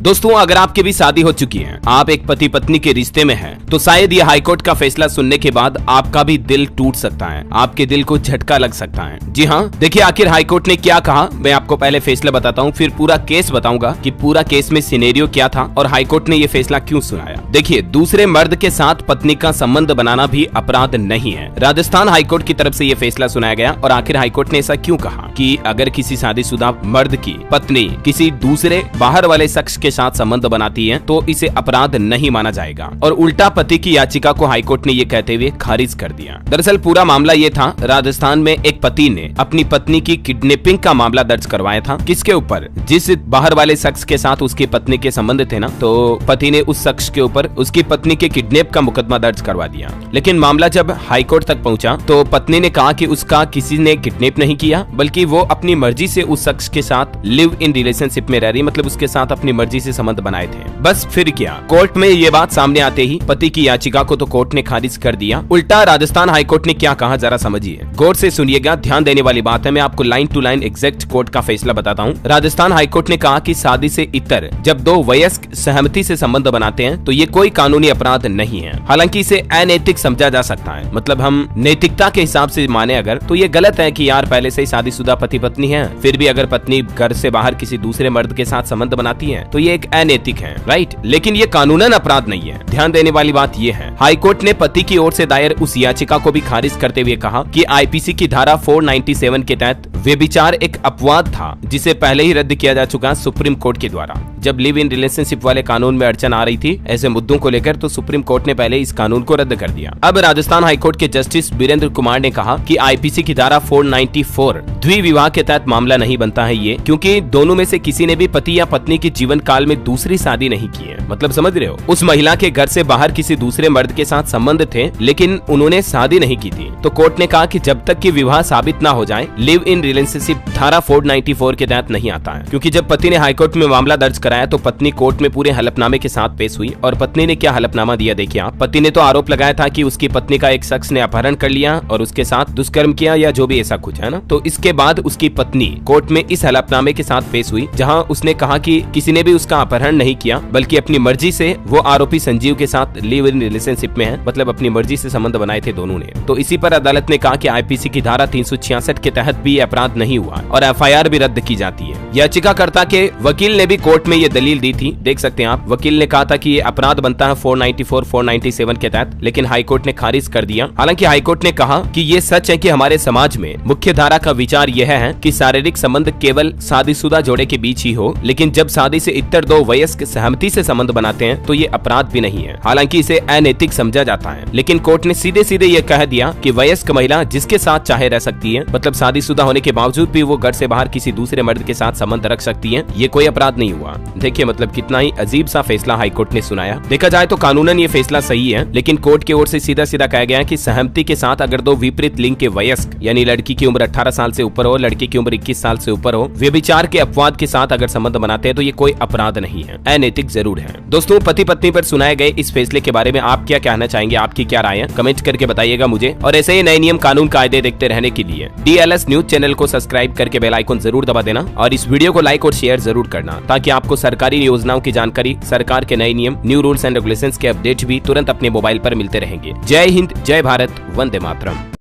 दोस्तों, अगर आपकी भी शादी हो चुकी है, आप एक पति पत्नी के रिश्ते में हैं, तो शायद ये हाईकोर्ट का फैसला सुनने के बाद आपका भी दिल टूट सकता है, आपके दिल को झटका लग सकता है। जी हाँ, देखिए आखिर हाईकोर्ट ने क्या कहा। मैं आपको पहले फैसला बताता हूँ, फिर पूरा केस बताऊंगा कि पूरा केस में सिनेरियो क्या था और हाईकोर्ट ने ये फैसला क्यों सुनाया। देखिए, दूसरे मर्द के साथ पत्नी का संबंध बनाना भी अपराध नहीं है। राजस्थान हाईकोर्ट की तरफ से ये फैसला सुनाया गया और आखिर हाईकोर्ट ने ऐसा क्यों कहा कि अगर किसी शादीशुदा मर्द की पत्नी किसी दूसरे बाहर वाले शख्स के साथ संबंध बनाती है तो इसे अपराध नहीं माना जाएगा, और उल्टा पति की याचिका को हाईकोर्ट ने ये कहते हुए खारिज कर दिया। दरअसल पूरा मामला ये था, राजस्थान में एक पति ने अपनी पत्नी की किडनैपिंग का मामला दर्ज करवाया था। किसके ऊपर? जिस बाहर वाले शख्स के साथ उसकी पत्नी के संबंध थे ना, तो पति ने उस शख्स के ऊपर उसकी पत्नी के किडनैप का मुकदमा दर्ज करवा दिया। लेकिन मामला जब हाईकोर्ट तक पहुंचा तो पत्नी ने कहा कि उसका किसी ने किडनैप नहीं किया, बल्कि वो अपनी मर्जी से उस शख्स के साथ लिव इन रिलेशनशिप में रह रही, मतलब उसके साथ अपनी मर्जी से संबंध बनाए थे। बस फिर क्या, कोर्ट में ये बात सामने आते ही पति की याचिका को तो कोर्ट ने खारिज कर दिया। उल्टा राजस्थान हाईकोर्ट ने क्या कहा, जरा समझिए, गौर से सुनिएगा, ध्यान देने वाली बात है। मैं आपको line to line exact court का फैसला बताता हूँ। राजस्थान हाईकोर्ट ने कहा कि शादी से इतर जब दो वयस्क सहमति से संबंध बनाते हैं तो ये कोई कानूनी अपराध नहीं है। हालांकि इसे अनैतिक समझा जा सकता है, मतलब हम नैतिकता के हिसाब से माने अगर, तो ये गलत है कि यार पहले से ही शादीशुदा पति पत्नी है, फिर भी अगर पत्नी घर से बाहर किसी दूसरे मर्द के साथ संबंध बनाती है तो ये एक अनैतिक है, राइट। लेकिन ये कानूनन अपराध नहीं है। ध्यान देने वाली बात ये है, हाईकोर्ट ने पति की ओर से दायर उस याचिका को भी खारिज करते हुए कहा कि आईपीसी की धारा 497 के तहत व्यभिचार एक अपवाद था, जिसे पहले ही रद्द किया जा चुका सुप्रीम कोर्ट के द्वारा। जब लिव इन रिलेशनशिप वाले कानून में अड़चन आ रही थी ऐसे मुद्दों को लेकर, तो सुप्रीम कोर्ट ने पहले इस कानून को रद्द कर दिया। अब राजस्थान हाईकोर्ट के जस्टिस वीरेंद्र कुमार ने कहा कि आईपीसी की धारा 494 द्विविवाह के तहत मामला नहीं बनता है ये, क्योंकि दोनों में से किसी ने भी पति या पत्नी की जीवन काल में दूसरी शादी नहीं की है। मतलब समझ रहे हो, उस महिला के घर से बाहर किसी दूसरे मर्द के साथ संबंध थे लेकिन उन्होंने शादी नहीं की थी। तो कोर्ट ने कहा कि जब तक कि विवाह साबित ना हो जाए, लिव इन रिलेशनशिप धारा 494 के तहत नहीं आता है। क्योंकि जब पति ने हाईकोर्ट में मामला दर्ज कराया तो पत्नी कोर्ट में पूरे हलफनामे के साथ पेश हुई, और पत्नी ने क्या हलफनामा दिया देखिए आप। पति ने तो आरोप लगाया था कि उसकी पत्नी का एक शख्स ने अपहरण कर लिया और उसके साथ दुष्कर्म किया या जो भी ऐसा कुछ है ना। तो इसके बाद उसकी पत्नी कोर्ट में इस हलफनामे के साथ पेश हुई, जहाँ उसने कहा कि किसी ने भी उसका अपहरण नहीं किया, बल्कि अपनी मर्जी से वो आरोपी संजीव के साथ लिव इन रिलेशनशिप में है, मतलब अपनी मर्जी से संबंध बनाए थे दोनों ने। तो इसी पर अदालत ने कहा कि आईपीसी की धारा 366 के तहत भी अपराध नहीं हुआ और एफआईआर भी रद्द की जाती है। याचिकाकर्ता के वकील ने भी कोर्ट में ये दलील दी थी, देख सकते हैं आप। वकील ने कहा था कि ये अपराध बनता है 494, 497 के तहत, लेकिन हाईकोर्ट ने खारिज कर दिया। हालांकि हाईकोर्ट ने कहा कि ये सच है कि हमारे समाज में मुख्य धारा का विचार यह है कि शारीरिक संबंध केवल शादीशुदा जोड़े के बीच ही हो, लेकिन जब शादी से इतर दो वयस्क सहमति से संबंध बनाते हैं तो ये अपराध भी नहीं है। हालांकि इसे अनैतिक समझा जाता है, लेकिन कोर्ट ने सीधे सीधे ये कह दिया कि वयस्क महिला जिसके साथ चाहे रह सकती है, मतलब शादीशुदा होने के बावजूद भी वो घर से बाहर किसी दूसरे मर्द के साथ संबंध रख सकती है, ये कोई अपराध नहीं हुआ। देखिए मतलब कितना ही अजीब सा फैसला हाईकोर्ट ने सुनाया। देखा जाए तो कानूनन ये फैसला सही है, लेकिन कोर्ट की ओर से सीधा सीधा कहा गया कि सहमति के साथ अगर दो विपरीत लिंग के वयस्क, यानी लड़की की उम्र 18 साल से ऊपर हो, लड़के की उम्र 21 साल से ऊपर हो, व्यभिचार के अपवाद के साथ अगर संबंध बनाते हैं तो ये कोई अपराध नहीं है, अनैतिक जरूर है। दोस्तों, पति पत्नी पर सुनाए गए इस फैसले के बारे में आप क्या कहना चाहेंगे, आपकी क्या राय है, कमेंट करके बताइएगा मुझे। और ऐसे ही नए नियम कानून कायदे देखते रहने के लिए DLS न्यूज चैनल को सब्सक्राइब करके बेल आइकन जरूर दबा देना और इस वीडियो को लाइक और शेयर जरूर करना, ताकि आपको सरकारी योजनाओं की जानकारी, सरकार के नए नियम, न्यू रूल्स एंड रेगुलेशंस के अपडेट्स भी तुरंत अपने मोबाइल पर मिलते रहेंगे। जय हिंद, जय भारत, वंदे मातरम।